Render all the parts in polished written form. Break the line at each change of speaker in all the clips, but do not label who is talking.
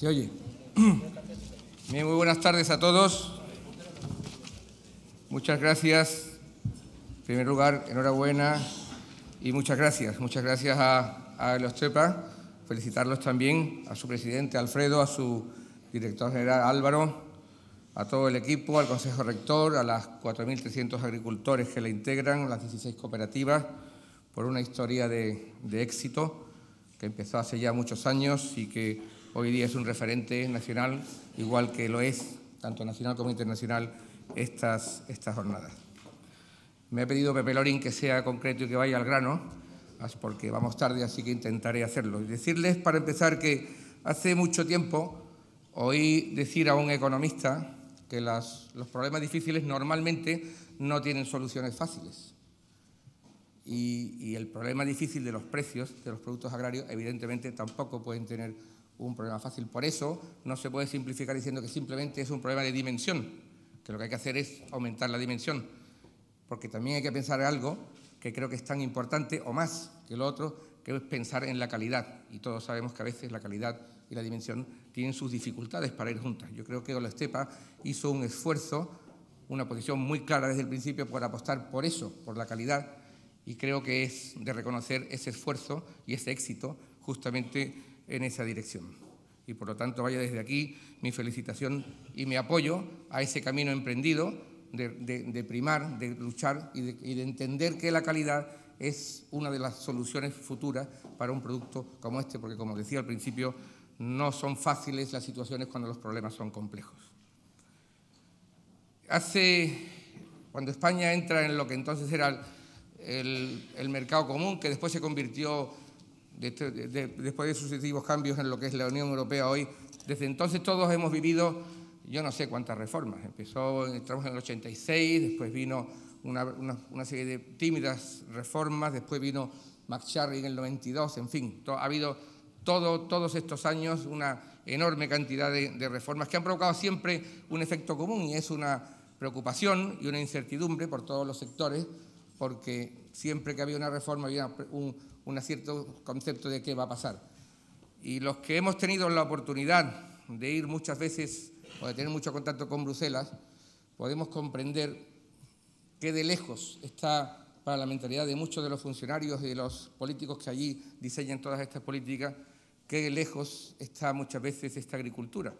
Se oye. Bien, muy buenas tardes a todos. Muchas gracias. En primer lugar, enhorabuena y muchas gracias. Muchas gracias a el OSTEPA. Felicitarlos también a su presidente Alfredo, a su director general Álvaro, a todo el equipo, al Consejo Rector, a las 4.300 agricultores que le integran, las 16 cooperativas, por una historia de éxito que empezó hace ya muchos años y que hoy día es un referente nacional, igual que lo es, tanto nacional como internacional, estas jornadas. Me ha pedido Pepe Lorín que sea concreto y que vaya al grano, porque vamos tarde, así que intentaré hacerlo. Y decirles, para empezar, que hace mucho tiempo oí decir a un economista que los problemas difíciles normalmente no tienen soluciones fáciles. Y el problema difícil de los precios de los productos agrarios, evidentemente, tampoco pueden tener un problema fácil. Por eso no se puede simplificar diciendo que simplemente es un problema de dimensión, que lo que hay que hacer es aumentar la dimensión, porque también hay que pensar en algo que creo que es tan importante o más que lo otro, que es pensar en la calidad. Y todos sabemos que a veces la calidad y la dimensión tienen sus dificultades para ir juntas. Yo creo que OSTEPA hizo un esfuerzo, una posición muy clara desde el principio por apostar por eso, por la calidad, y creo que es de reconocer ese esfuerzo y ese éxito justamente en esa dirección. Y por lo tanto vaya desde aquí mi felicitación y mi apoyo a ese camino emprendido de primar, de luchar y de entender que la calidad es una de las soluciones futuras para un producto como este, porque como decía al principio, no son fáciles las situaciones cuando los problemas son complejos. Cuando España entra en lo que entonces era el mercado común, que después se convirtió, después de sucesivos cambios, en lo que es la Unión Europea hoy, desde entonces todos hemos vivido, yo no sé cuántas reformas. Entramos en el 86, después vino una serie de tímidas reformas, después vino McCarthy en el 92, en fin, ha habido todos estos años una enorme cantidad de reformas que han provocado siempre un efecto común, y es una preocupación y una incertidumbre por todos los sectores, porque siempre que había una reforma había un cierto concepto de qué va a pasar. Y los que hemos tenido la oportunidad de ir muchas veces o de tener mucho contacto con Bruselas, podemos comprender que de lejos está, para la mentalidad de muchos de los funcionarios y de los políticos que allí diseñan todas estas políticas, que lejos está muchas veces esta agricultura.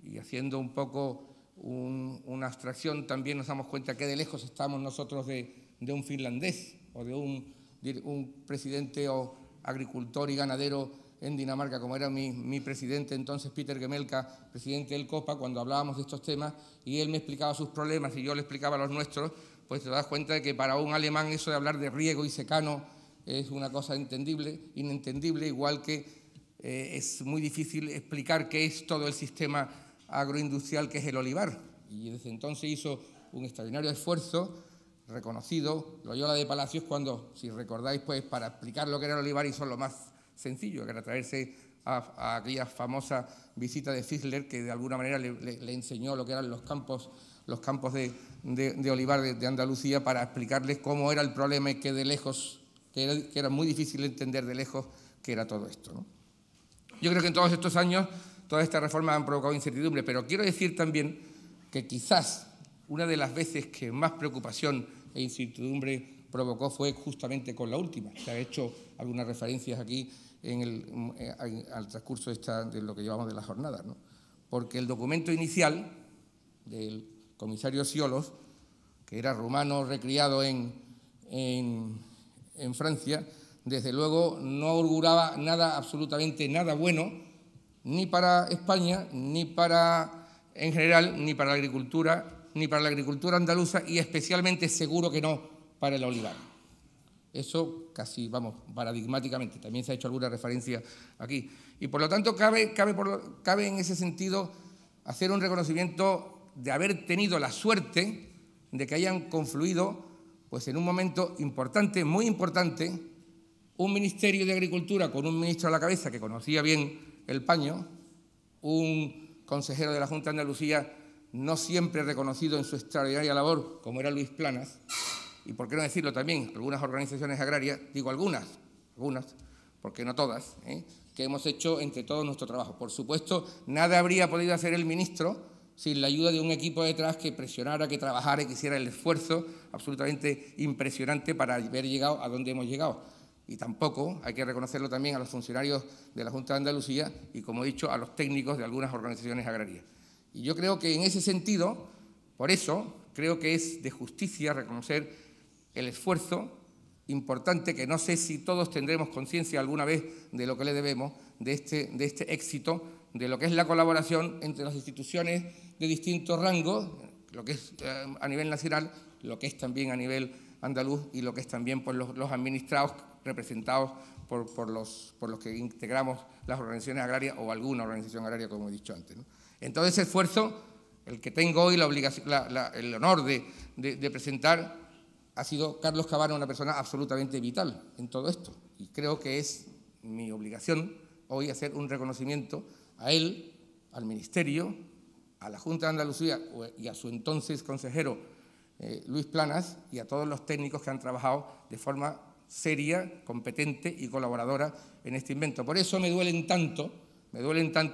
Y haciendo un poco una abstracción, también nos damos cuenta que de lejos estamos nosotros de un finlandés o de un presidente o agricultor y ganadero en Dinamarca, como era mi presidente entonces, Peter Gemelka, presidente del COPA, cuando hablábamos de estos temas, y él me explicaba sus problemas y yo le explicaba los nuestros, pues te das cuenta de que para un alemán eso de hablar de riego y secano es una cosa inentendible, igual que es muy difícil explicar qué es todo el sistema agroindustrial que es el olivar. Y desde entonces hizo un extraordinario esfuerzo reconocido, Loyola de Palacios, cuando, si recordáis, pues para explicar lo que era el olivar hizo lo más sencillo, que era traerse a aquella famosa visita de Fischler, que de alguna manera le enseñó lo que eran los campos de olivar de Andalucía, para explicarles cómo era el problema y que de lejos, que era muy difícil entender de lejos qué era todo esto, ¿no? Yo creo que en todos estos años todas estas reformas han provocado incertidumbre, pero quiero decir también que quizás una de las veces que más preocupación e incertidumbre provocó fue justamente con la última. Se ha hecho algunas referencias aquí al transcurso de lo que llevamos de la jornada, ¿no? Porque el documento inicial del comisario Ciolos, que era rumano recriado en Francia, desde luego no auguraba nada, absolutamente nada bueno, ni para España, ni para, en general, ni para la agricultura, ni para la agricultura andaluza, y especialmente seguro que no para el olivar. Eso casi, paradigmáticamente. También se ha hecho alguna referencia aquí. Y por lo tanto cabe en ese sentido hacer un reconocimiento de haber tenido la suerte de que hayan confluido, pues en un momento importante, muy importante, un Ministerio de Agricultura con un ministro a la cabeza que conocía bien el paño, un consejero de la Junta de Andalucía no siempre reconocido en su extraordinaria labor, como era Luis Planas, y por qué no decirlo también, algunas organizaciones agrarias, digo algunas, porque no todas, que hemos hecho entre todos nuestro trabajo. Por supuesto, nada habría podido hacer el ministro sin la ayuda de un equipo detrás que presionara, que trabajara y que hiciera el esfuerzo absolutamente impresionante para haber llegado a donde hemos llegado. Y tampoco, hay que reconocerlo también, a los funcionarios de la Junta de Andalucía y, como he dicho, a los técnicos de algunas organizaciones agrarias. Y yo creo que en ese sentido, por eso, creo que es de justicia reconocer el esfuerzo importante, que no sé si todos tendremos conciencia alguna vez de lo que le debemos, de este éxito, de lo que es la colaboración entre las instituciones de distintos rangos, lo que es a nivel nacional, lo que es también a nivel andaluz y lo que es también por los administrados representados por los que integramos las organizaciones agrarias o alguna organización agraria, como he dicho antes, ¿no? Entonces, ese esfuerzo, el que tengo hoy el honor de presentar, ha sido Carlos Cabana, una persona absolutamente vital en todo esto. Y creo que es mi obligación hoy hacer un reconocimiento a él, al Ministerio, a la Junta de Andalucía y a su entonces consejero Luis Planas, y a todos los técnicos que han trabajado de forma seria, competente y colaboradora en este invento. Por eso me duelen tanto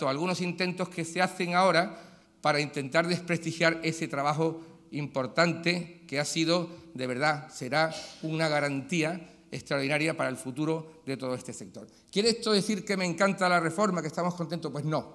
algunos intentos que se hacen ahora para intentar desprestigiar ese trabajo importante que ha sido, de verdad, será una garantía extraordinaria para el futuro de todo este sector. ¿Quiere esto decir que me encanta la reforma, que estamos contentos? Pues no,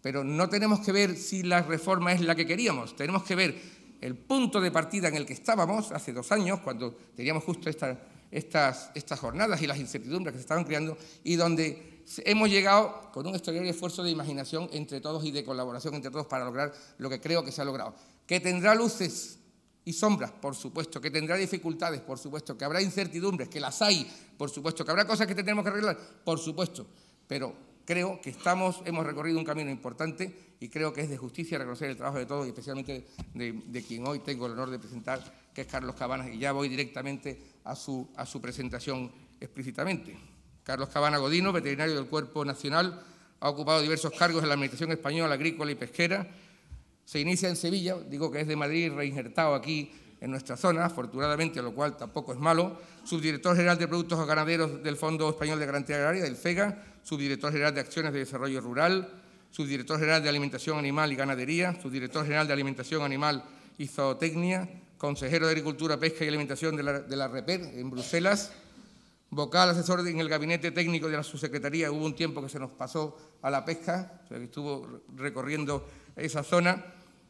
pero no tenemos que ver si la reforma es la que queríamos, tenemos que ver el punto de partida en el que estábamos hace 2 años, cuando teníamos justo estas jornadas y las incertidumbres que se estaban creando, y donde hemos llegado con un extraordinario esfuerzo de imaginación entre todos y de colaboración entre todos para lograr lo que creo que se ha logrado. ¿Que tendrá luces y sombras? Por supuesto. ¿Que tendrá dificultades? Por supuesto. ¿Que habrá incertidumbres? Que las hay, por supuesto. ¿Que habrá cosas que tenemos que arreglar? Por supuesto. Pero creo que hemos recorrido un camino importante y creo que es de justicia reconocer el trabajo de todos y especialmente de quien hoy tengo el honor de presentar, que es Carlos Cabana, y ya voy directamente a su presentación explícitamente. Carlos Cabana Godino, veterinario del Cuerpo Nacional, ha ocupado diversos cargos en la Administración Española, Agrícola y Pesquera. Se inicia en Sevilla, digo que es de Madrid, reinsertado aquí en nuestra zona, afortunadamente, lo cual tampoco es malo. Subdirector General de Productos Ganaderos del Fondo Español de Garantía Agraria, del FEGA, subdirector general de Acciones de Desarrollo Rural, subdirector general de Alimentación Animal y Ganadería, subdirector general de Alimentación Animal y Zootecnia, consejero de Agricultura, Pesca y Alimentación de la REPER en Bruselas, vocal asesor en el gabinete técnico de la subsecretaría. Hubo un tiempo que se nos pasó a la pesca, o sea, que estuvo recorriendo esa zona,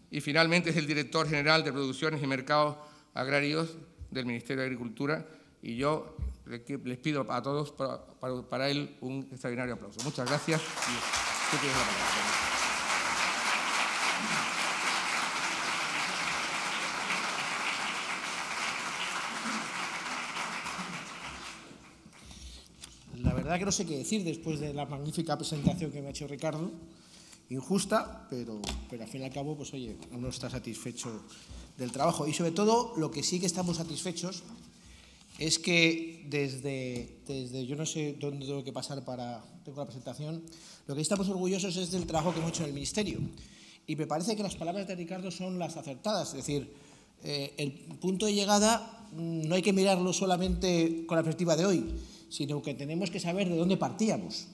y finalmente es el director general de Producciones y Mercados Agrarios del Ministerio de Agricultura, y yo les pido a todos para él un extraordinario aplauso. Muchas gracias. Y tú tienes la palabra.
La verdad que no sé qué decir después de la magnífica presentación que me ha hecho Ricardo. Injusta, pero al fin y al cabo, pues oye, uno está satisfecho del trabajo. Y sobre todo, lo que sí que estamos satisfechos es que desde yo no sé dónde tengo que pasar tengo la presentación, lo que estamos orgullosos es del trabajo que hemos hecho en el Ministerio. Y me parece que las palabras de Ricardo son las acertadas, es decir, el punto de llegada no hay que mirarlo solamente con la perspectiva de hoy, sino que tenemos que saber de dónde partíamos.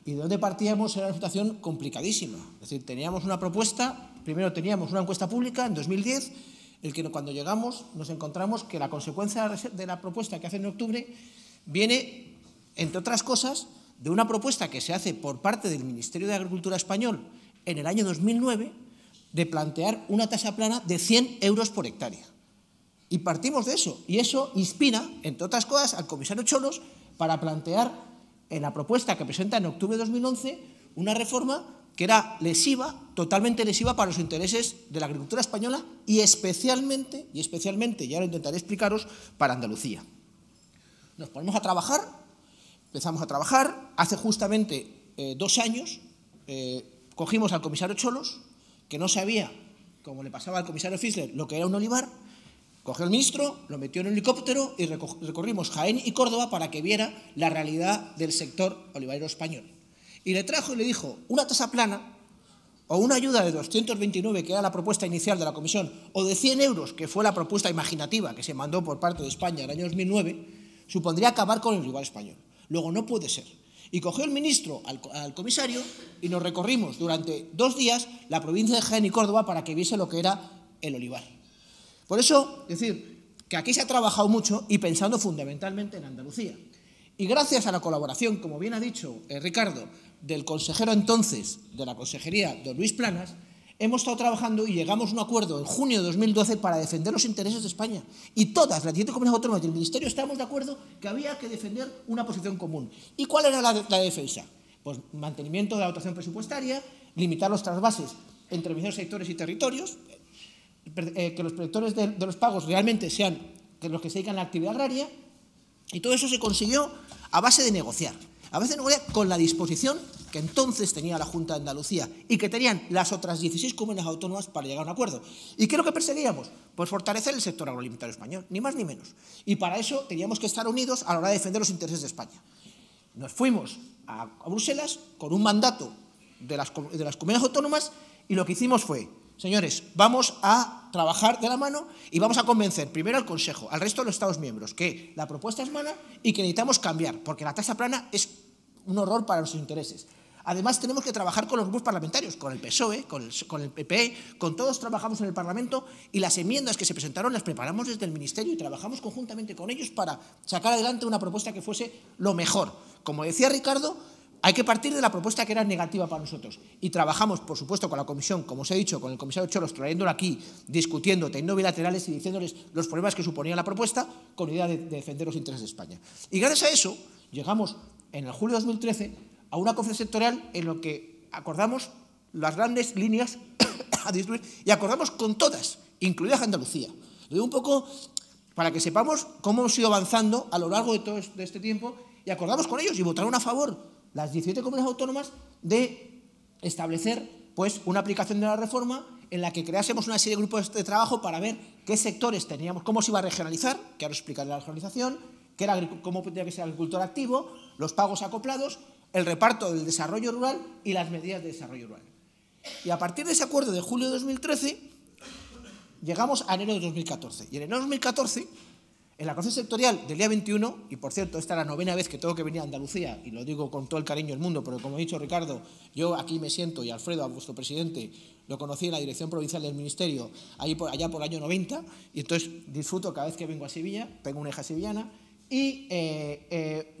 Y de dónde partíamos era una situación complicadísima. Es decir, teníamos una propuesta, primero teníamos una encuesta pública en 2010, el que cuando llegamos nos encontramos que la consecuencia de la propuesta que hace en octubre viene, entre otras cosas, de una propuesta que se hace por parte del Ministerio de Agricultura español en el año 2009 de plantear una tasa plana de 100 euros por hectárea. Y partimos de eso, y eso inspira, entre otras cosas, al comisario Cholos para plantear en la propuesta que presenta en octubre de 2011 una reforma que era lesiva, totalmente lesiva para los intereses de la agricultura española y especialmente, y ahora intentaré explicaros, para Andalucía. Nos ponemos a trabajar, empezamos a trabajar, hace justamente 2 años cogimos al comisario Cholos, que no sabía, como le pasaba al comisario Fischler, lo que era un olivar. Cogió al ministro, lo metió en un helicóptero y recorrimos Jaén y Córdoba para que viera la realidad del sector olivarero español. Y le trajo y le dijo una tasa plana o una ayuda de 229, que era la propuesta inicial de la Comisión, o de 100 euros, que fue la propuesta imaginativa que se mandó por parte de España en el año 2009, supondría acabar con el olivar español. Luego no puede ser. Y cogió el ministro al comisario y nos recorrimos durante 2 días la provincia de Jaén y Córdoba para que viese lo que era el olivar. Por eso, decir que aquí se ha trabajado mucho y pensando fundamentalmente en Andalucía. Y gracias a la colaboración, como bien ha dicho Ricardo, del consejero entonces de la Consejería, don Luis Planas, hemos estado trabajando y llegamos a un acuerdo en junio de 2012 para defender los intereses de España. Y todas las 17 comunidades autónomas del Ministerio estábamos de acuerdo que había que defender una posición común. ¿Y cuál era la defensa? Pues mantenimiento de la dotación presupuestaria, limitar los trasvases entre distintos sectores y territorios, que los perceptores de los pagos realmente sean los que se dedican a la actividad agraria, y todo eso se consiguió a base de negociar. A veces con la disposición que entonces tenía la Junta de Andalucía y que tenían las otras 16 comunidades autónomas para llegar a un acuerdo. ¿Y qué es lo que perseguíamos? Pues fortalecer el sector agroalimentario español, ni más ni menos. Y para eso teníamos que estar unidos a la hora de defender los intereses de España. Nos fuimos a Bruselas con un mandato de las comunidades autónomas y lo que hicimos fue: señores, vamos a trabajar de la mano y vamos a convencer primero al Consejo, al resto de los Estados miembros, que la propuesta es mala y que necesitamos cambiar, porque la tasa plana es un horror para nuestros intereses. Además, tenemos que trabajar con los grupos parlamentarios, con el PSOE, con el PP, con todos trabajamos en el Parlamento y las enmiendas que se presentaron las preparamos desde el Ministerio y trabajamos conjuntamente con ellos para sacar adelante una propuesta que fuese lo mejor. Como decía Ricardo, hay que partir de la propuesta que era negativa para nosotros. Y trabajamos, por supuesto, con la Comisión, como os he dicho, con el comisario Choros, trayéndolo aquí, discutiendo, teniendo bilaterales y diciéndoles los problemas que suponía la propuesta, con idea de defender los intereses de España. Y gracias a eso, llegamos en el julio de 2013 a una conferencia sectorial en la que acordamos las grandes líneas a distribuir y acordamos con todas, incluida Andalucía. Lo digo un poco para que sepamos cómo hemos ido avanzando a lo largo de todo este tiempo y acordamos con ellos y votaron a favor las 17 comunidades autónomas de establecer pues, una aplicación de la reforma en la que creásemos una serie de grupos de trabajo para ver qué sectores teníamos, cómo se iba a regionalizar, que ahora os explicaré la regionalización, cómo tenía que ser el agricultor activo, los pagos acoplados, el reparto del desarrollo rural y las medidas de desarrollo rural. Y a partir de ese acuerdo de julio de 2013, llegamos a enero de 2014. Y en enero de 2014, en la conferencia sectorial del día 21, y por cierto, esta es la 9ª vez que tengo que venir a Andalucía, y lo digo con todo el cariño del mundo, porque como ha dicho Ricardo, yo aquí me siento, y Alfredo, a vuestro presidente, lo conocí en la dirección provincial del Ministerio, allá por el año 90, y entonces disfruto cada vez que vengo a Sevilla, tengo una hija sevillana, y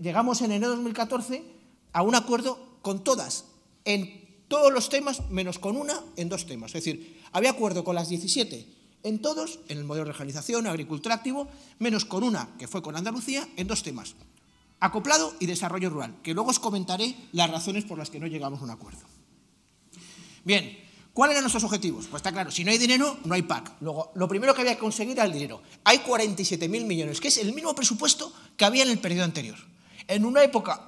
llegamos en enero de 2014 a un acuerdo con todas, en todos los temas, menos con una, en 2 temas. Es decir, había acuerdo con las 17 en todos, en el modelo de regionalización, agricultura activo, menos con una, que fue con Andalucía, en 2 temas, acoplado y desarrollo rural, que luego os comentaré las razones por las que no llegamos a un acuerdo. Bien, ¿cuáles eran nuestros objetivos? Pues está claro, si no hay dinero, no hay PAC. Luego, lo primero que había que conseguir era el dinero. Hay 47.000 millones, que es el mismo presupuesto que había en el periodo anterior. En una época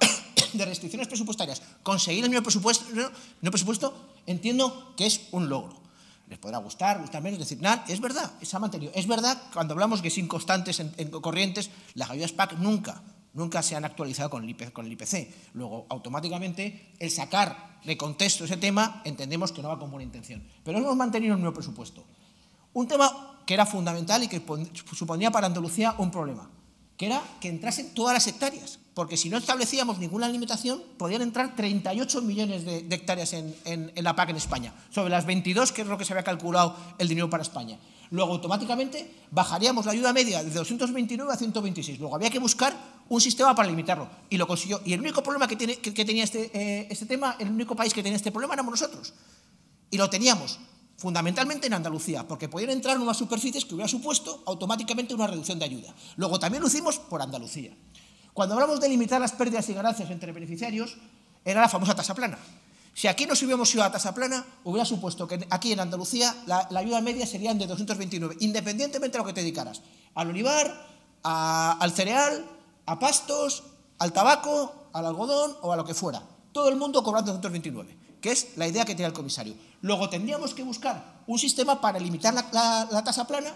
de restricciones presupuestarias, conseguir el mismo presupuesto, entiendo que es un logro. Les podrá gustar menos, decir, nada, es verdad, se ha mantenido. Es verdad, cuando hablamos que sin constantes en corrientes, las ayudas PAC nunca se han actualizado con el IPC. Luego, automáticamente, el sacar de contexto ese tema, entendemos que no va con buena intención. Pero hemos mantenido el nuevo presupuesto. Un tema que era fundamental y que suponía para Andalucía un problema, que era que entrasen todas las hectáreas, porque si no establecíamos ninguna limitación, podían entrar 38 millones de hectáreas en la PAC en España, sobre las 22, que es lo que se había calculado el dinero para España. Luego, automáticamente, bajaríamos la ayuda media de 229 a 126. Luego, había que buscar un sistema para limitarlo, y lo consiguió. Y el único problema que tenía este tema, el único país que tenía este problema éramos nosotros. Y lo teníamos fundamentalmente en Andalucía, porque podían entrar en unas superficies que hubiera supuesto automáticamente una reducción de ayuda. Luego, también lo hicimos por Andalucía. Cuando hablamos de limitar las pérdidas y ganancias entre beneficiarios, era la famosa tasa plana. Si aquí nos hubiéramos ido a la tasa plana, hubiera supuesto que aquí en Andalucía la ayuda media serían de 229, independientemente de lo que te dedicaras. Al olivar, al cereal, a pastos, al tabaco, al algodón o a lo que fuera. Todo el mundo cobrando 229, que es la idea que tenía el comisario. Luego tendríamos que buscar un sistema para limitar la tasa plana,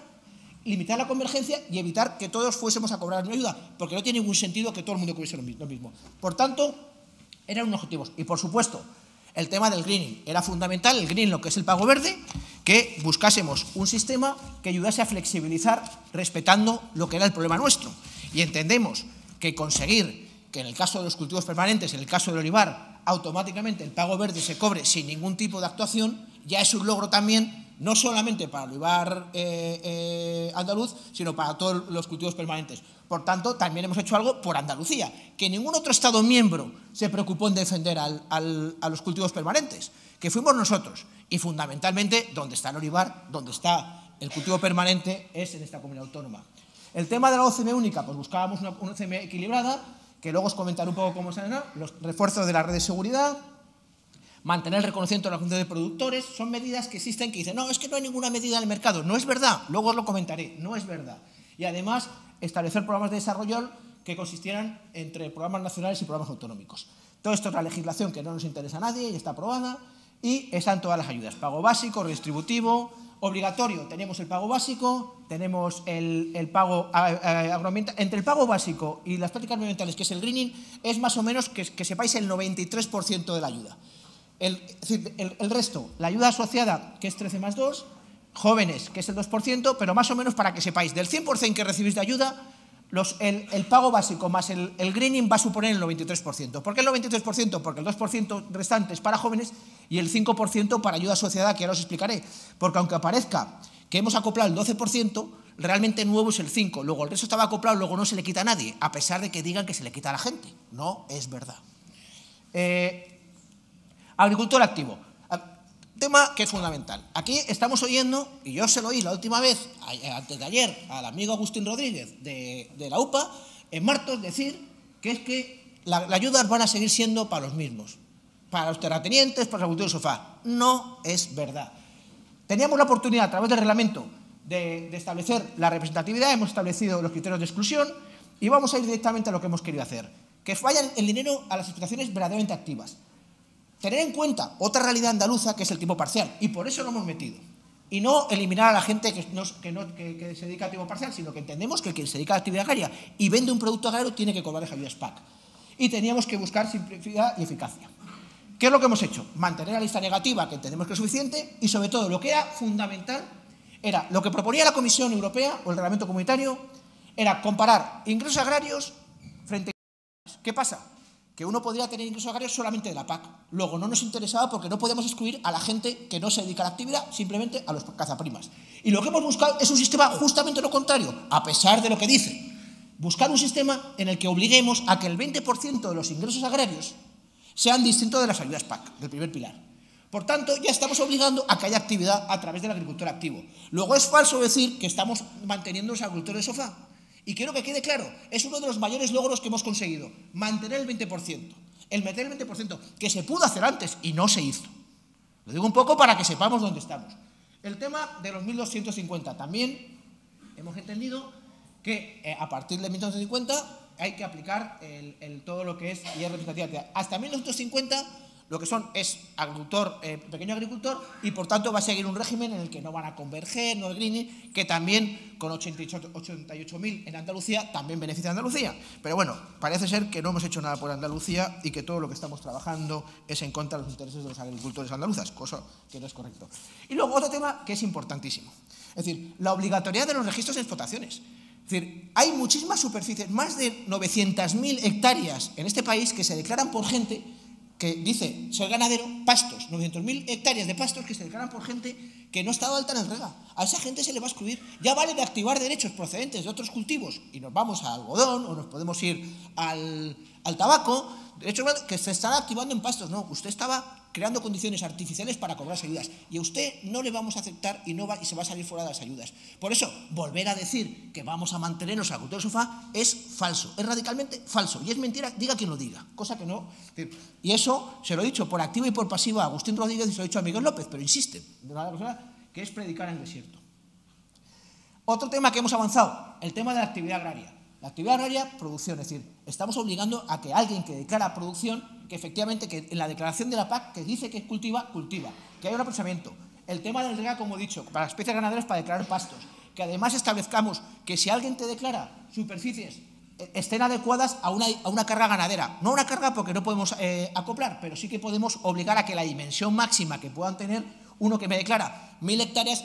limitar la convergencia y evitar que todos fuésemos a cobrar una ayuda, porque no tiene ningún sentido que todo el mundo cobrase lo mismo. Por tanto, eran unos objetivos. Y, por supuesto, el tema del greening. Era fundamental, el greening, lo que es el pago verde, que buscásemos un sistema que ayudase a flexibilizar respetando lo que era el problema nuestro. Y entendemos que conseguir que en el caso de los cultivos permanentes, en el caso del olivar, automáticamente el pago verde se cobre sin ningún tipo de actuación, ya es un logro también, no solamente para el olivar andaluz, sino para todos los cultivos permanentes. Por tanto, también hemos hecho algo por Andalucía, que ningún otro Estado miembro se preocupó en defender a los cultivos permanentes, que fuimos nosotros. Y fundamentalmente, donde está el olivar, donde está el cultivo permanente, es en esta comunidad autónoma. El tema de la OCM única, pues buscábamos una OCM equilibrada, que luego os comentaré un poco cómo se hará, los refuerzos de la red de seguridad, mantener el reconocimiento de la Junta de Productores, son medidas que existen que dicen, no, es que no hay ninguna medida en el mercado. No es verdad, luego os lo comentaré, no es verdad. Y además, establecer programas de desarrollo que consistieran entre programas nacionales y programas autonómicos. Todo esto es la legislación que no nos interesa a nadie y está aprobada, y están todas las ayudas, pago básico, redistributivo, obligatorio. Tenemos el pago básico, tenemos el pago agroambiental. Entre el pago básico y las prácticas medioambientales, que es el greening, es más o menos, que sepáis, el 93% de la ayuda. Es decir, el resto, la ayuda asociada, que es 13 más 2, jóvenes, que es el 2%, pero más o menos para que sepáis, del 100% que recibís de ayuda, el pago básico más el greening va a suponer el 93%. ¿Por qué el 93%? Porque el 2% restante es para jóvenes y el 5% para ayuda asociada, que ahora os explicaré. Porque aunque parezca que hemos acoplado el 12%, realmente nuevo es el 5%. Luego el resto estaba acoplado, luego no se le quita a nadie, a pesar de que digan que se le quita a la gente. No es verdad. Agricultor activo. Tema que es fundamental. Aquí estamos oyendo, y yo se lo oí la última vez, antes de ayer, al amigo Agustín Rodríguez de la UPA, en Martos, decir que es que las ayudas van a seguir siendo para los mismos, para los terratenientes, para los agricultores de sofá. No es verdad. Teníamos la oportunidad, a través del reglamento, de establecer la representatividad, hemos establecido los criterios de exclusión y vamos a ir directamente a lo que hemos querido hacer. Que vayan el dinero a las explotaciones verdaderamente activas. Tener en cuenta otra realidad andaluza, que es el tiempo parcial, y por eso lo hemos metido. Y no eliminar a la gente que se dedica a tiempo parcial, sino que entendemos que el que se dedica a la actividad agraria y vende un producto agrario tiene que cobrar ayudas PAC. Y teníamos que buscar simplicidad y eficacia. ¿Qué es lo que hemos hecho? Mantener la lista negativa, que entendemos que es suficiente, y sobre todo lo que era fundamental era lo que proponía la Comisión Europea o el Reglamento Comunitario, era comparar ingresos agrarios frente a... ¿Qué pasa? Que uno podría tener ingresos agrarios solamente de la PAC. Luego no nos interesaba porque no podíamos excluir a la gente que no se dedica a la actividad, simplemente a los cazaprimas. Y lo que hemos buscado es un sistema justamente lo contrario, a pesar de lo que dice. Buscar un sistema en el que obliguemos a que el 20% de los ingresos agrarios sean distintos de las ayudas PAC, del primer pilar. Por tanto, ya estamos obligando a que haya actividad a través del agricultor activo. Luego es falso decir que estamos manteniendo los agricultores de sofá. Y quiero que quede claro, es uno de los mayores logros que hemos conseguido, mantener el 20%, el meter el 20%, que se pudo hacer antes y no se hizo. Lo digo un poco para que sepamos dónde estamos. El tema de los 1.250, también hemos entendido que a partir de 1.250 hay que aplicar todo lo que es y representatividad. Hasta 1.250 lo que es agricultor, pequeño agricultor, y por tanto va a seguir un régimen en el que no van a converger, no el greening, que también con 88.000 en Andalucía también beneficia a Andalucía. Pero bueno, parece ser que no hemos hecho nada por Andalucía y que todo lo que estamos trabajando es en contra de los intereses de los agricultores andaluzas, cosa que no es correcto. Y luego otro tema que es importantísimo, es decir, la obligatoriedad de los registros de explotaciones. Es decir, hay muchísimas superficies, más de 900.000 hectáreas en este país que se declaran por gente que dice ser ganadero, pastos, 900.000 hectáreas de pastos que se declaran por gente que no está dado alta en el REGA. A esa gente se le va a excluir. Ya vale de activar derechos procedentes de otros cultivos y nos vamos al algodón o nos podemos ir al tabaco, derechos que se están activando en pastos. No, usted estaba creando condiciones artificiales para cobrar ayudas y a usted no le vamos a aceptar y se va a salir fuera de las ayudas. Por eso, volver a decir que vamos a mantener los agricultores de sofá es falso, es radicalmente falso y es mentira, diga quien lo diga, cosa que no... Y eso se lo he dicho por activa y por pasiva a Agustín Rodríguez y se lo he dicho a Miguel López, pero insisten, de una cosa que es predicar en el desierto. Otro tema que hemos avanzado, el tema de la actividad agraria. La actividad agraria, producción, es decir, estamos obligando a que alguien que declara producción, que efectivamente que en la declaración de la PAC que dice que cultiva, cultiva, que hay un aprovechamiento. El tema del REGA, como he dicho, para las especies ganaderas para declarar pastos, que además establezcamos que si alguien te declara superficies estén adecuadas a una carga ganadera. No una carga porque no podemos acoplar, pero sí que podemos obligar a que la dimensión máxima que puedan tener, uno que me declara 1.000 hectáreas,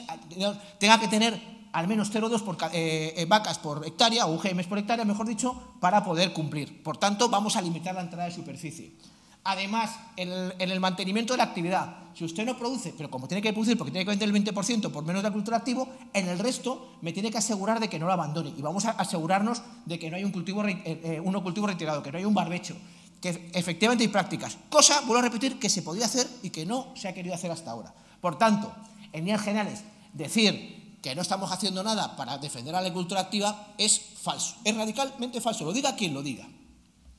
tenga que tener al menos 0,2 vacas por hectárea, o UGMs por hectárea, mejor dicho, para poder cumplir. Por tanto, vamos a limitar la entrada de superficie. Además, en el mantenimiento de la actividad, si usted no produce, pero como tiene que producir porque tiene que vender el 20% por menos de agricultor activo, en el resto me tiene que asegurar de que no lo abandone. Y vamos a asegurarnos de que no hay un cultivo retirado, que no hay un barbecho, que efectivamente hay prácticas. Cosa, vuelvo a repetir, que se podía hacer y que no se ha querido hacer hasta ahora. Por tanto, en líneas generales, decir que no estamos haciendo nada para defender a la agricultura activa es falso, es radicalmente falso, lo diga quien lo diga.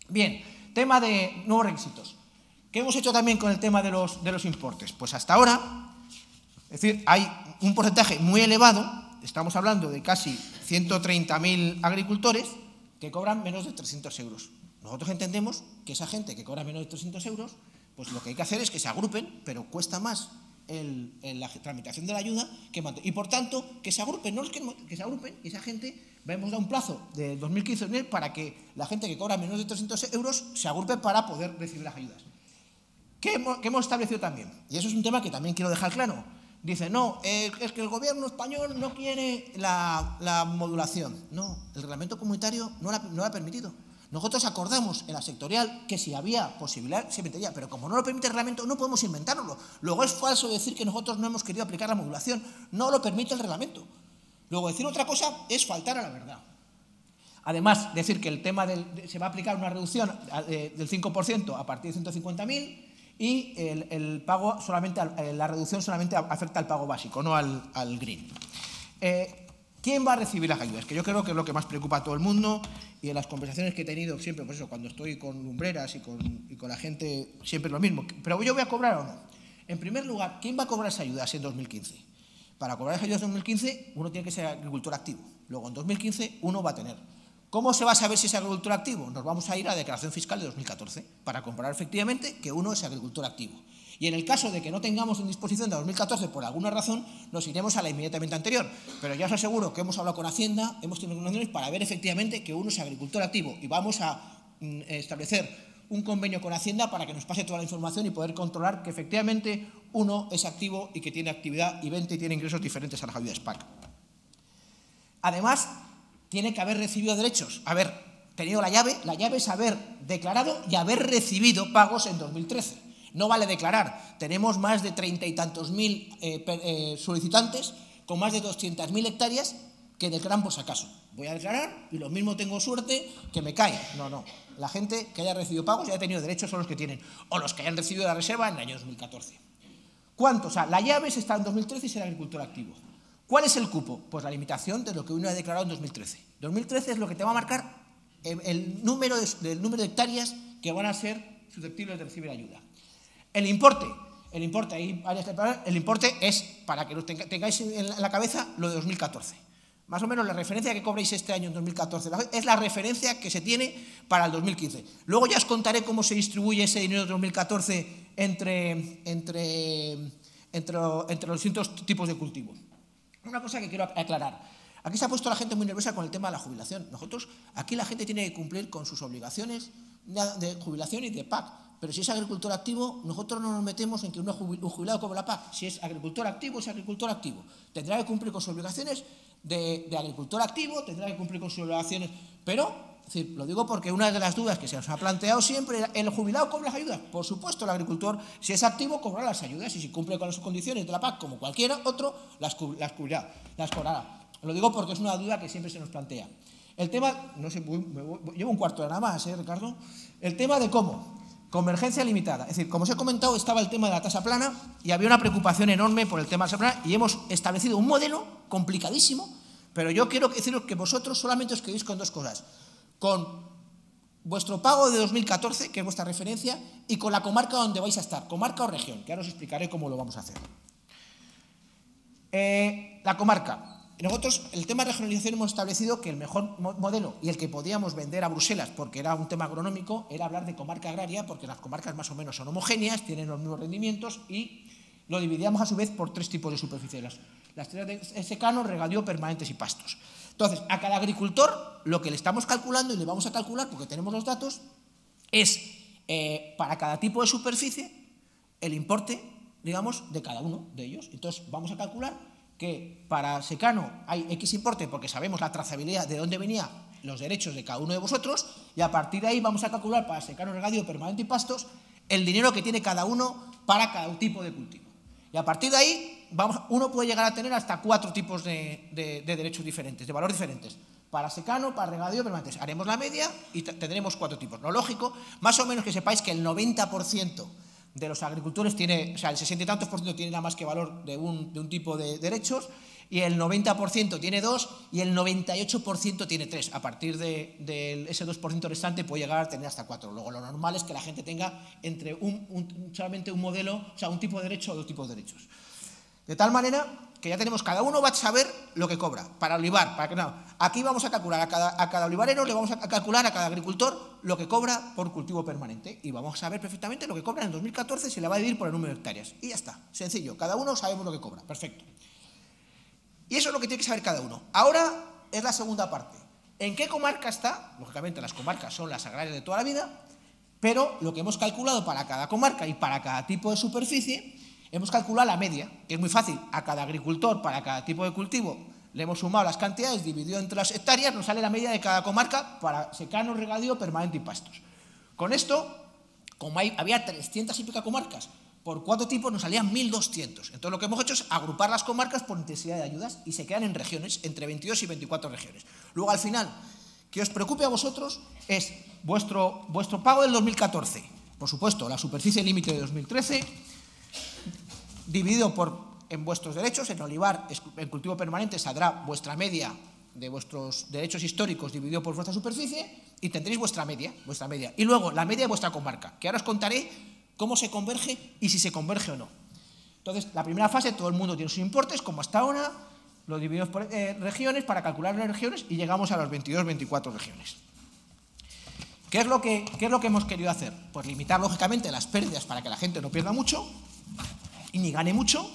Bien, tema de nuevos requisitos. ¿Qué hemos hecho también con el tema de los importes? Pues hasta ahora, es decir, hay un porcentaje muy elevado, estamos hablando de casi 130.000 agricultores que cobran menos de 300 euros. Nosotros entendemos que esa gente que cobra menos de 300 euros, pues lo que hay que hacer es que se agrupen, pero cuesta más en la tramitación de la ayuda y por tanto que se agrupen, no es que se agrupen y esa gente, hemos dado un plazo de 2015 para que la gente que cobra menos de 300 euros se agrupe para poder recibir las ayudas. ¿Qué hemos establecido también? Y eso es un tema que también quiero dejar claro. Dice, no, es que el gobierno español no quiere la modulación. No, el reglamento comunitario no lo ha permitido. Nosotros acordamos en la sectorial que si había posibilidad se metería, pero como no lo permite el reglamento no podemos inventárnoslo. Luego es falso decir que nosotros no hemos querido aplicar la modulación, no lo permite el reglamento. Luego decir otra cosa es faltar a la verdad. Además, decir que el tema se va a aplicar una reducción del 5% a partir de 150.000 y el pago la reducción solamente afecta al pago básico, no al green. ¿Quién va a recibir las ayudas? Que yo creo que es lo que más preocupa a todo el mundo y en las conversaciones que he tenido siempre, pues eso, cuando estoy con lumbreras y con la gente, siempre es lo mismo. ¿Pero yo voy a cobrar o no? En primer lugar, ¿quién va a cobrar esas ayudas en 2015? Para cobrar esas ayudas en 2015 uno tiene que ser agricultor activo. Luego en 2015 uno va a tener. ¿Cómo se va a saber si es agricultor activo? Nos vamos a ir a la declaración fiscal de 2014 para comprobar efectivamente que uno es agricultor activo. Y en el caso de que no tengamos en disposición de 2014 por alguna razón, nos iremos a la inmediatamente anterior. Pero ya os aseguro que hemos hablado con Hacienda, hemos tenido reuniones para ver efectivamente que uno es agricultor activo y vamos a establecer un convenio con Hacienda para que nos pase toda la información y poder controlar que efectivamente uno es activo y que tiene actividad y venta y tiene ingresos diferentes a las ayudas PAC. Además, tiene que haber recibido derechos, haber tenido la llave es haber declarado y haber recibido pagos en 2013. No vale declarar. Tenemos más de 30 y tantos mil solicitantes con más de 200.000 hectáreas que declaran por si acaso. Voy a declarar y lo mismo tengo suerte que me cae. No. La gente que haya recibido pagos y haya tenido derechos son los que tienen. O los que hayan recibido la reserva en el año 2014. ¿Cuánto? O sea, la llave está en 2013 y será agricultor activo. ¿Cuál es el cupo? Pues la limitación de lo que uno ha declarado en 2013. 2013 es lo que te va a marcar el número de hectáreas que van a ser susceptibles de recibir ayuda. El importe es, para que lo tengáis en la cabeza, lo de 2014. Más o menos la referencia que cobréis este año en 2014 es la referencia que se tiene para el 2015. Luego ya os contaré cómo se distribuye ese dinero de 2014 entre los distintos tipos de cultivo. Una cosa que quiero aclarar. Aquí se ha puesto la gente muy nerviosa con el tema de la jubilación. Aquí la gente tiene que cumplir con sus obligaciones de jubilación y de PAC. Pero si es agricultor activo, nosotros no nos metemos en que un jubilado cobre la PAC. Si es agricultor activo, es agricultor activo. Tendrá que cumplir con sus obligaciones de agricultor activo, tendrá que cumplir con sus obligaciones. Pero, es decir, lo digo porque una de las dudas que se nos ha planteado siempre es, ¿el jubilado cobra las ayudas? Por supuesto, el agricultor, si es activo, cobrará las ayudas y si cumple con las condiciones de la PAC, como cualquier otro, las cobrará. Lo digo porque es una duda que siempre se nos plantea. El tema, no sé, llevo un cuarto de nada más, Ricardo. El tema de cómo. Convergencia limitada. Es decir, como os he comentado, estaba el tema de la tasa plana y había una preocupación enorme por el tema de la tasa plana y hemos establecido un modelo complicadísimo, pero yo quiero deciros que vosotros solamente os quedéis con dos cosas. Con vuestro pago de 2014, que es vuestra referencia, y con la comarca donde vais a estar, comarca o región, que ahora os explicaré cómo lo vamos a hacer. La comarca. Nosotros, el tema de regionalización, hemos establecido que el mejor modelo y el que podíamos vender a Bruselas, porque era un tema agronómico, era hablar de comarca agraria, porque las comarcas más o menos son homogéneas, tienen los mismos rendimientos y lo dividíamos a su vez por tres tipos de superficie. Las tierras de secano, regadío, permanentes y pastos. Entonces, a cada agricultor lo que le estamos calculando y le vamos a calcular, porque tenemos los datos, es para cada tipo de superficie el importe, digamos, de cada uno de ellos. Entonces, vamos a calcular que para secano hay X importe porque sabemos la trazabilidad de dónde venían los derechos de cada uno de vosotros, y a partir de ahí vamos a calcular para secano, regadío, permanente y pastos el dinero que tiene cada uno para cada tipo de cultivo. Y a partir de ahí uno puede llegar a tener hasta 4 tipos de derechos diferentes, de valores diferentes. Para secano, para regadío, permanentes. Haremos la media y tendremos 4 tipos. Lo lógico, más o menos que sepáis que el 90% de los agricultores tiene, o sea, el 60 y tantos por ciento tiene nada más que valor de un tipo de derechos, y el 90% tiene 2 y el 98% tiene 3. A partir de ese 2% restante puede llegar a tener hasta 4. Luego lo normal es que la gente tenga entre solamente un modelo, o sea, un tipo de derecho o 2 tipos de derechos. De tal manera que ya tenemos, cada uno va a saber lo que cobra. Para olivar, para que no. Aquí vamos a calcular a cada olivarero, le vamos a calcular a cada agricultor lo que cobra por cultivo permanente. Y vamos a saber perfectamente lo que cobra en el 2014, se le va a dividir por el número de hectáreas. Y ya está, sencillo, cada uno sabemos lo que cobra, perfecto. Y eso es lo que tiene que saber cada uno. Ahora es la segunda parte. ¿En qué comarca está? Lógicamente las comarcas son las agrarias de toda la vida, pero lo que hemos calculado para cada comarca y para cada tipo de superficie, hemos calculado la media, que es muy fácil. A cada agricultor, para cada tipo de cultivo, le hemos sumado las cantidades, dividido entre las hectáreas, nos sale la media de cada comarca para secano, regadío, permanente y pastos. Con esto, como había 300 y pico comarcas, por 4 tipos nos salían 1.200. Entonces lo que hemos hecho es agrupar las comarcas por intensidad de ayudas y se quedan en regiones, entre 22 y 24 regiones. Luego al final, que os preocupe a vosotros es vuestro pago del 2014. Por supuesto, la superficie límite de 2013, dividido en vuestros derechos. En olivar, en cultivo permanente, saldrá vuestra media de vuestros derechos históricos dividido por vuestra superficie y tendréis vuestra media. Y luego la media de vuestra comarca, que ahora os contaré cómo se converge y si se converge o no. Entonces, la primera fase, todo el mundo tiene sus importes, como hasta ahora, lo dividimos por regiones para calcular las regiones y llegamos a las 22-24 regiones. ¿Qué es lo que hemos querido hacer? Pues limitar, lógicamente, las pérdidas para que la gente no pierda mucho y ni gane mucho,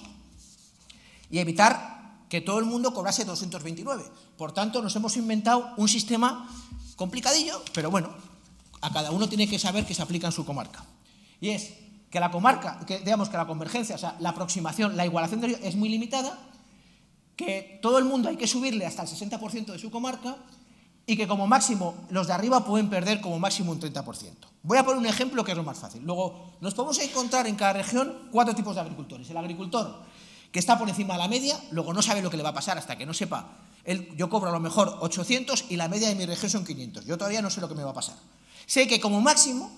y evitar que todo el mundo cobrase 229. Por tanto, nos hemos inventado un sistema complicadillo, pero bueno, a cada uno tiene que saber que se aplica en su comarca. Y es que la comarca, digamos que la convergencia, o sea, la aproximación, la igualación es muy limitada, que todo el mundo hay que subirle hasta el 60% de su comarca y que como máximo los de arriba pueden perder como máximo un 30%. Voy a poner un ejemplo que es lo más fácil. Luego nos podemos encontrar en cada región 4 tipos de agricultores. El agricultor que está por encima de la media, luego no sabe lo que le va a pasar hasta que no sepa. Yo cobro a lo mejor 800 y la media de mi región son 500. Yo todavía no sé lo que me va a pasar. Sé que como máximo,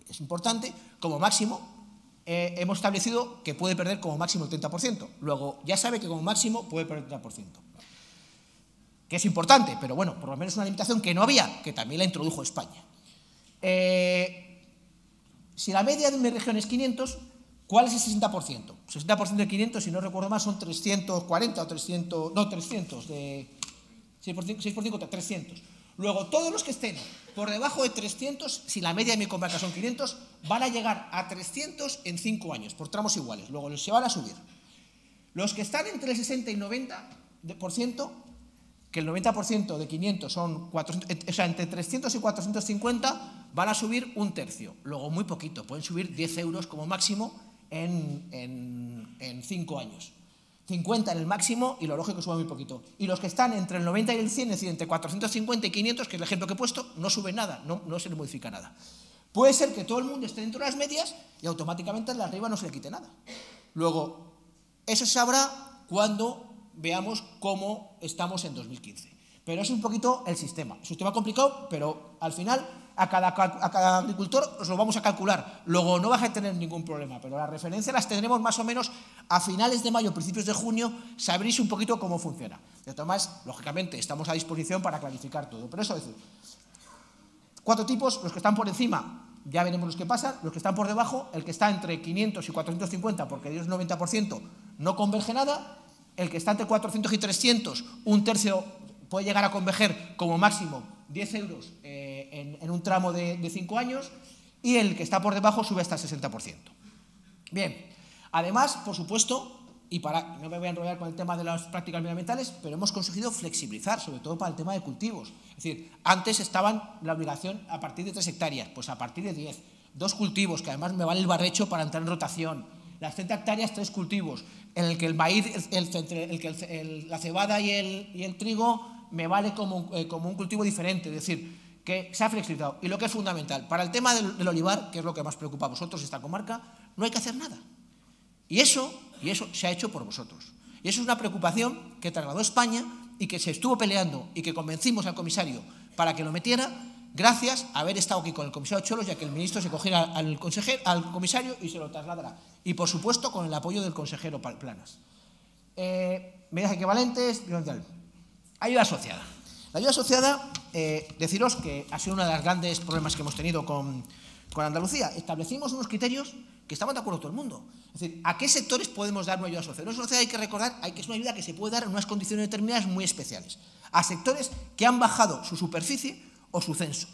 es importante, como máximo hemos establecido que puede perder como máximo el 30%. Luego ya sabe que como máximo puede perder el 30%. Que es importante, pero bueno, por lo menos una limitación que no había, que también la introdujo España. Si la media de mi región es 500, ¿cuál es el 60%? 60% de 500, si no recuerdo mal, son 340 o 300, no, 300, 6 por 5, 300. Luego, todos los que estén por debajo de 300, si la media de mi comarca son 500, van a llegar a 300 en 5 años, por tramos iguales. Luego se van a subir. Los que están entre el 60 y 90%, que el 90% de 500 son 400, o sea, entre 300 y 450, van a subir un tercio. Luego, muy poquito, pueden subir 10 euros como máximo en 5 años. 50 en el máximo y lo lógico sube muy poquito. Y los que están entre el 90 y el 100, es decir, entre 450 y 500, que es el ejemplo que he puesto, no sube nada, no se le modifica nada. Puede ser que todo el mundo esté dentro de las medias y automáticamente al de arriba no se le quite nada. Luego, eso se sabrá cuando veamos cómo estamos en 2015. Pero es un poquito el sistema. Es un tema complicado, pero al final a cada agricultor os lo vamos a calcular. Luego no vas a tener ningún problema, pero las referencias las tendremos más o menos a finales de mayo, principios de junio, sabréis un poquito cómo funciona. De todas maneras, lógicamente, estamos a disposición para clarificar todo. Pero eso es decir, 4 tipos, los que están por encima, ya veremos los que pasan, los que están por debajo, el que está entre 500 y 450, porque Dios 90%, no converge nada, el que está entre 400 y 300, un tercio puede llegar a converger como máximo 10 euros en un tramo de 5 años, y el que está por debajo sube hasta el 60%. Bien, además, por supuesto, y no me voy a enrollar con el tema de las prácticas medioambientales, pero hemos conseguido flexibilizar, sobre todo para el tema de cultivos. Es decir, antes estaban la obligación a partir de 3 hectáreas, pues a partir de 10, 2 cultivos, que además me vale el barrecho para entrar en rotación, las 30 hectáreas, 3 cultivos, en el que el maíz, la cebada y el trigo me vale como un cultivo diferente, es decir, que se ha flexibilizado. Y lo que es fundamental, para el tema del olivar, que es lo que más preocupa a vosotros, esta comarca, no hay que hacer nada. Y eso se ha hecho por vosotros. Y eso es una preocupación que trasladó España y que se estuvo peleando y que convencimos al comisario para que lo metiera, gracias a haber estado aquí con el comisario Cholos, ya que el ministro se cogiera al comisario y se lo trasladará. Y, por supuesto, con el apoyo del consejero Planas. Medidas equivalentes, ayuda asociada. La ayuda asociada, deciros que ha sido uno de los grandes problemas que hemos tenido con Andalucía. Establecimos unos criterios que estamos de acuerdo todo el mundo. Es decir, ¿a qué sectores podemos dar una ayuda asociada? Una ayuda asociada hay que recordar que es una ayuda que se puede dar en unas condiciones determinadas muy especiales. A sectores que han bajado su superficie o su censo.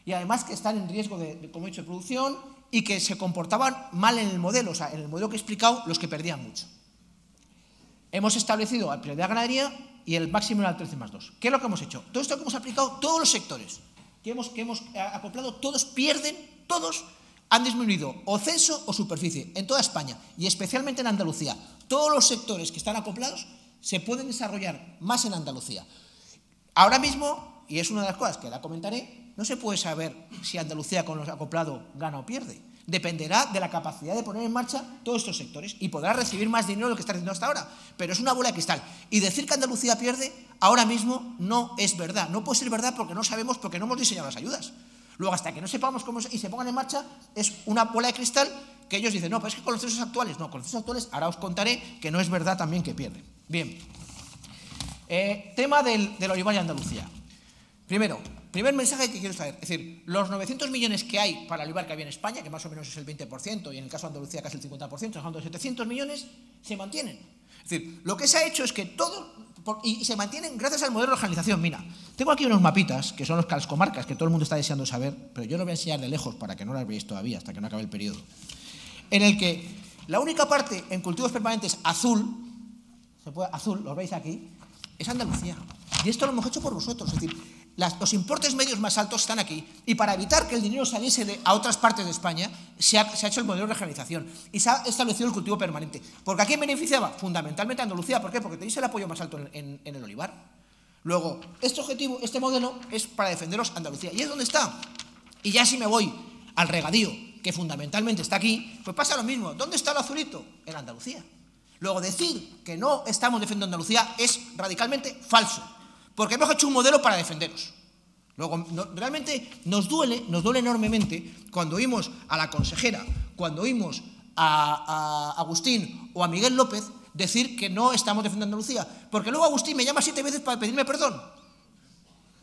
Y además que están en riesgo como he dicho, de producción y que se comportaban mal en el modelo. O sea, en el modelo que he explicado, los que perdían mucho. Hemos establecido la prioridad de ganadería y el máximo era el 13+2. ¿Qué es lo que hemos hecho? Todo esto que hemos aplicado, todos los sectores que hemos acoplado, todos pierden, todos han disminuido o censo o superficie en toda España y especialmente en Andalucía. Todos los sectores que están acoplados se pueden desarrollar más en Andalucía. Ahora mismo, y es una de las cosas que la comentaré, no se puede saber si Andalucía con los acoplados gana o pierde. Dependerá de la capacidad de poner en marcha todos estos sectores y podrá recibir más dinero de lo que está haciendo hasta ahora. Pero es una bola de cristal. Y decir que Andalucía pierde ahora mismo no es verdad. No puede ser verdad porque no sabemos, porque no hemos diseñado las ayudas. Luego, hasta que no sepamos cómo y se pongan en marcha, es una bola de cristal que ellos dicen, no, pero es que con los censos actuales, no, con los censos actuales, ahora os contaré que no es verdad también que pierden. Bien. Tema del olivar y Andalucía. Primer mensaje que quiero saber, es decir, los 900 millones que hay para el olivar que había en España, que más o menos es el 20%, y en el caso de Andalucía casi el 50%, estamos hablando de 700 millones, se mantienen. Es decir, lo que se ha hecho es que todo, y se mantienen gracias al modelo de organización. Mira, tengo aquí unos mapitas, que son las comarcas, que todo el mundo está deseando saber, pero yo lo voy a enseñar de lejos para que no las veáis todavía, hasta que no acabe el periodo, en el que la única parte en cultivos permanentes azul, lo veis aquí, es Andalucía. Y esto lo hemos hecho por vosotros, es decir, los importes medios más altos están aquí. Y para evitar que el dinero saliese a otras partes de España, se ha hecho el modelo de regionalización y se ha establecido el cultivo permanente. ¿Porque a quién beneficiaba? Fundamentalmente a Andalucía. ¿Por qué? Porque tenéis el apoyo más alto en el olivar. Luego, este modelo es para defenderos Andalucía. Y es donde está. Y ya si me voy al regadío, que fundamentalmente está aquí, pues pasa lo mismo. ¿Dónde está el azulito? En Andalucía. Luego, decir que no estamos defendiendo Andalucía es radicalmente falso. Porque hemos hecho un modelo para defenderos. Luego, realmente nos duele enormemente cuando oímos a la consejera, cuando oímos a Agustín o a Miguel López decir que no estamos defendiendo Andalucía. Porque luego Agustín me llama 7 veces para pedirme perdón.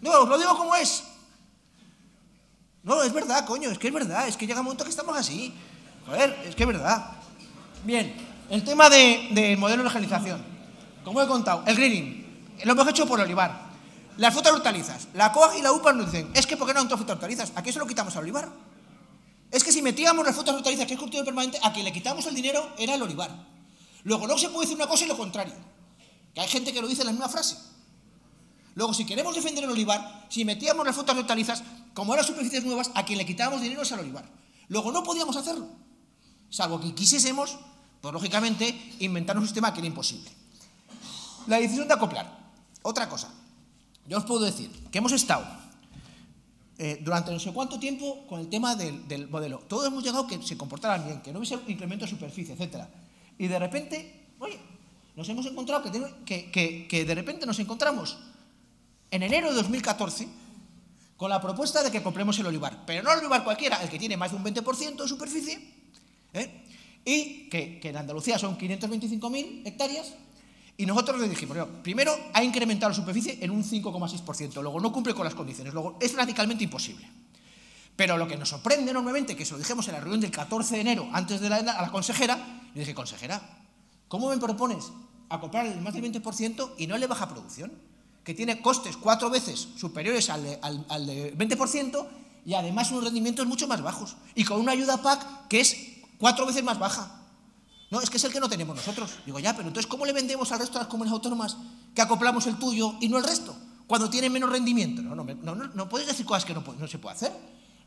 No, os lo digo como es. No, es verdad, coño, es que es verdad, es que llega un momento que estamos así. Joder, es que es verdad. Bien, el tema del modelo de regionalización. Como he contado, el greening. Lo hemos hecho por olivar. Las frutas y hortalizas. La COAG y la UPA nos dicen, es que ¿por qué no han frutas y hortalizas? ¿A qué se lo quitamos al olivar? Es que si metíamos las frutas y hortalizas, que es cultivo permanente, a quien le quitamos el dinero era el olivar. Luego no se puede decir una cosa y lo contrario. Que hay gente que lo dice en la misma frase. Luego, si queremos defender el olivar, si metíamos las frutas y hortalizas, como eran superficies nuevas, a quien le quitábamos dinero es al olivar. Luego no podíamos hacerlo. Salvo que quisiésemos, pues lógicamente, inventar un sistema que era imposible. La decisión de acoplar. Otra cosa, yo os puedo decir que hemos estado durante no sé cuánto tiempo con el tema del modelo. Todos hemos llegado que se comportaran bien, que no hubiese incremento de superficie, etc. Y de repente, oye, nos hemos encontrado que de repente nos encontramos en enero de 2014 con la propuesta de que compremos el olivar. Pero no el olivar cualquiera, el que tiene más de un 20% de superficie, y que en Andalucía son 525.000 hectáreas. Y nosotros le dijimos, primero ha incrementado la superficie en un 5,6%, luego no cumple con las condiciones, luego es radicalmente imposible. Pero lo que nos sorprende enormemente, que se lo dijimos en la reunión del 14 de enero, antes de a la consejera, le dije, consejera, ¿cómo me propones acoplar el más del 20% y no le baja producción? Que tiene costes 4 veces superiores al de 20% y además unos rendimientos mucho más bajos. Y con una ayuda PAC que es 4 veces más baja. No, es que es el que no tenemos nosotros. Digo, ya, pero entonces, ¿cómo le vendemos al resto de las comunidades autónomas que acoplamos el tuyo y no el resto? Cuando tienen menos rendimiento. No puedes decir cosas que no se puede hacer.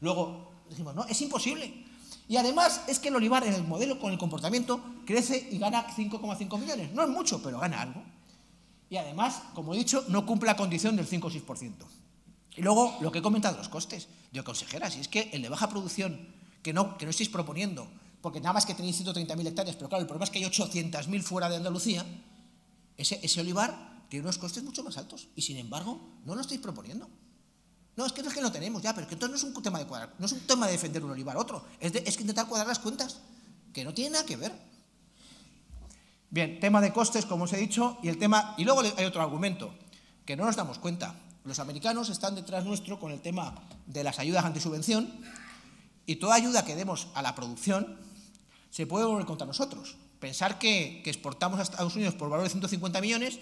Luego dijimos, no, es imposible. Y además es que el olivar en el modelo con el comportamiento crece y gana 5,5 millones. No es mucho, pero gana algo. Y además, como he dicho, no cumple la condición del 5 o 6%. Y luego, lo que he comentado, los costes. Yo, consejera, si es que el de baja producción, que no estáis proponiendo, porque nada más que tenéis 130.000 hectáreas, pero claro, el problema es que hay 800.000 fuera de Andalucía, ese olivar tiene unos costes mucho más altos. Y sin embargo, no lo estáis proponiendo. No, es que no lo tenemos ya, pero que entonces no es un tema de cuadrar, no es un tema de defender un olivar otro, es que intentar cuadrar las cuentas, que no tiene nada que ver. Bien, tema de costes, como os he dicho, y luego hay otro argumento, que no nos damos cuenta. Los americanos están detrás nuestro con el tema de las ayudas antisubvención, y toda ayuda que demos a la producción se puede volver contra nosotros. Pensar que exportamos a Estados Unidos por valor de 150 millones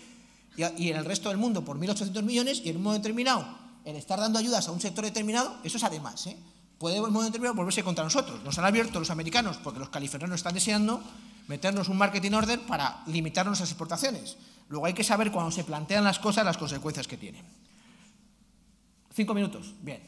y en el resto del mundo por 1.800 millones, y en un momento determinado el estar dando ayudas a un sector determinado, eso es además, puede en un momento determinado volverse contra nosotros. Nos han abierto los americanos, porque los californianos están deseando meternos un marketing order para limitarnos las exportaciones. Luego hay que saber cuando se plantean las cosas las consecuencias que tienen. 5 minutos. Bien.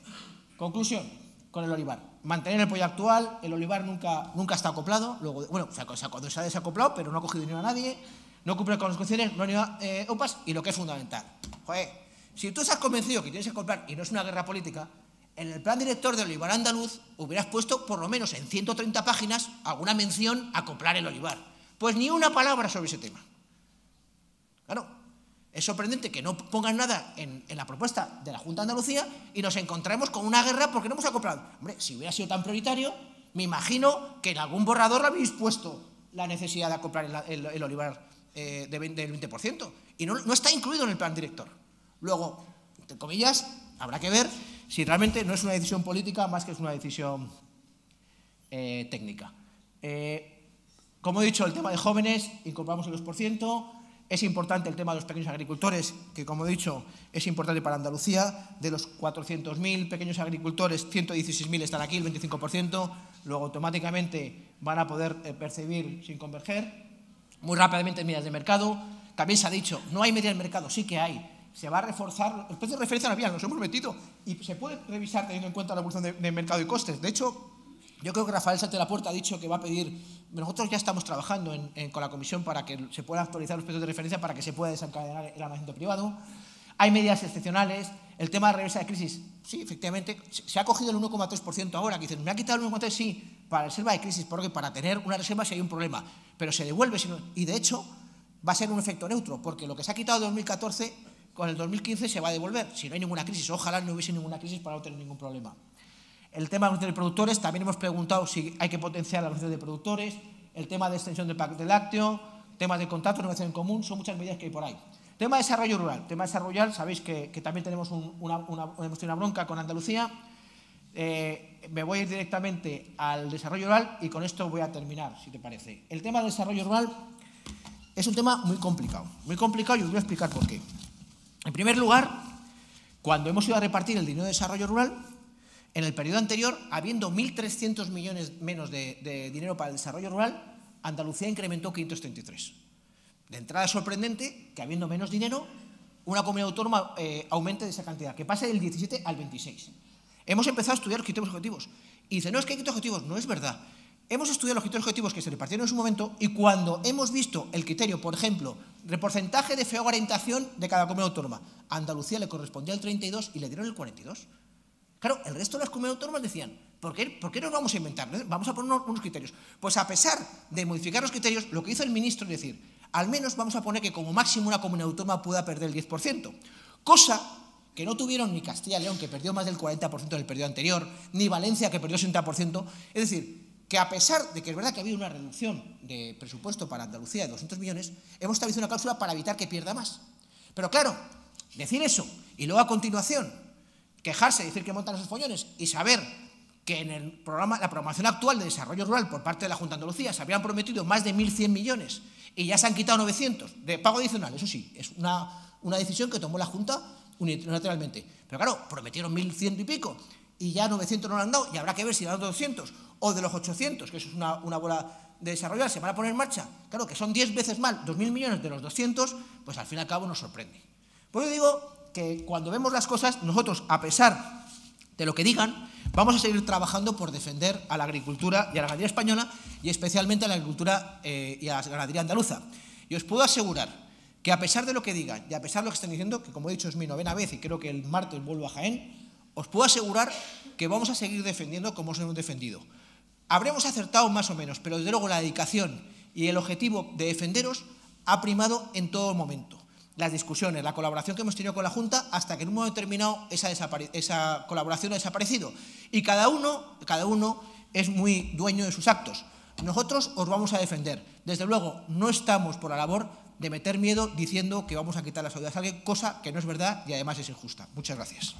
Conclusión con el olivar. Mantener el pollo actual, el olivar nunca está acoplado. Luego, bueno, cuando se ha desacoplado, pero no ha cogido dinero a nadie, no cumple con las condiciones, no ha OPAs, y lo que es fundamental. Joder, si tú estás convencido que tienes que acoplar y no es una guerra política, en el plan director del olivar andaluz hubieras puesto por lo menos en 130 páginas alguna mención a acoplar el olivar. Pues ni una palabra sobre ese tema. Claro, es sorprendente que no pongan nada en la propuesta de la Junta de Andalucía y nos encontremos con una guerra porque no hemos acoplado. Hombre, si hubiera sido tan prioritario, me imagino que en algún borrador habéis puesto la necesidad de acoplar el olivar del 20%. Y no está incluido en el plan director. Luego, entre comillas, habrá que ver si realmente no es una decisión política más que es una decisión técnica. Como he dicho, el tema de jóvenes, incorporamos el 2%. Es importante el tema de los pequeños agricultores, que como he dicho, es importante para Andalucía. De los 400.000 pequeños agricultores, 116.000 están aquí, el 25%. Luego, automáticamente, van a poder percibir sin converger. Muy rápidamente, medidas de mercado. También se ha dicho, no hay medidas de mercado, sí que hay. Se va a reforzar, los precios de referencia no había, nos hemos metido y se puede revisar teniendo en cuenta la evolución de mercado y costes. De hecho, yo creo que Rafael Sánchez de la Puerta ha dicho que va a pedir, nosotros ya estamos trabajando con la comisión para que se puedan actualizar los precios de referencia para que se pueda desencadenar el arrendamiento privado. Hay medidas excepcionales, el tema de reversa de crisis, sí, efectivamente, se ha cogido el 1,3% ahora, que dicen, me ha quitado el 1,3%, sí, para reserva de crisis, porque para tener una reserva si hay un problema, pero se devuelve, y de hecho va a ser un efecto neutro, porque lo que se ha quitado en 2014... con el 2015 se va a devolver, si no hay ninguna crisis. Ojalá no hubiese ninguna crisis para no tener ningún problema. El tema de productores, también hemos preguntado si hay que potenciar la organización de productores, el tema de extensión del paquete lácteo, temas de contrato, negociación en común, son muchas medidas que hay por ahí. Tema de desarrollo rural. Tema de desarrollo rural, sabéis que también tenemos una bronca con Andalucía. Me voy a ir directamente al desarrollo rural y con esto voy a terminar, si te parece. El tema del desarrollo rural es un tema muy complicado y os voy a explicar por qué. En primer lugar, cuando hemos ido a repartir el dinero de desarrollo rural, en el periodo anterior, habiendo 1.300 millones menos de dinero para el desarrollo rural, Andalucía incrementó 533. De entrada es sorprendente que, habiendo menos dinero, una comunidad autónoma aumente de esa cantidad, que pase del 17 al 26. Hemos empezado a estudiar los criterios objetivos. Y dice, no, es que hay criterios objetivos. No es verdad. Hemos estudiado los criterios objetivos que se repartieron en su momento y cuando hemos visto el criterio, por ejemplo, de porcentaje de feo orientación de cada comunidad autónoma, a Andalucía le correspondía el 32 y le dieron el 42. Claro, el resto de las comunidades autónomas decían, ¿por qué nos vamos a inventar? Vamos a poner unos criterios. Pues a pesar de modificar los criterios, lo que hizo el ministro es decir, al menos vamos a poner que como máximo una comunidad autónoma pueda perder el 10%. Cosa que no tuvieron ni Castilla y León, que perdió más del 40% del periodo anterior, ni Valencia, que perdió 60%. Es decir, que a pesar de que es verdad que ha habido una reducción de presupuesto para Andalucía de 200 millones, hemos establecido una cláusula para evitar que pierda más. Pero claro, decir eso y luego a continuación quejarse, decir que montan esos follones y saber que en el programa, la programación actual de desarrollo rural por parte de la Junta de Andalucía se habían prometido más de 1.100 millones y ya se han quitado 900 de pago adicional, eso sí, es una decisión que tomó la Junta unilateralmente. Pero claro, prometieron 1.100 y pico y ya 900 no lo han dado y habrá que ver si dan 200 o de los 800, que eso es una bola de desarrollar, se van a poner en marcha. Claro, que son 10 veces más 2.000 millones de los 200, pues al fin y al cabo nos sorprende. Por eso digo que cuando vemos las cosas, nosotros, a pesar de lo que digan, Vamos a seguir trabajando por defender a la agricultura y a la ganadería española y especialmente a la agricultura y a la ganadería andaluza. Y os puedo asegurar que a pesar de lo que digan y a pesar de lo que están diciendo, que como he dicho es mi 9ª vez y creo que el martes vuelvo a Jaén, os puedo asegurar que vamos a seguir defendiendo como os hemos defendido. Habremos acertado más o menos, pero desde luego la dedicación y el objetivo de defenderos ha primado en todo momento. Las discusiones, la colaboración que hemos tenido con la Junta, hasta que en un momento determinado esa colaboración ha desaparecido. Y cada uno es muy dueño de sus actos. Nosotros os vamos a defender. Desde luego, no estamos por la labor de meter miedo diciendo que vamos a quitar las ayudas a alguien, cosa que no es verdad y además es injusta. Muchas gracias.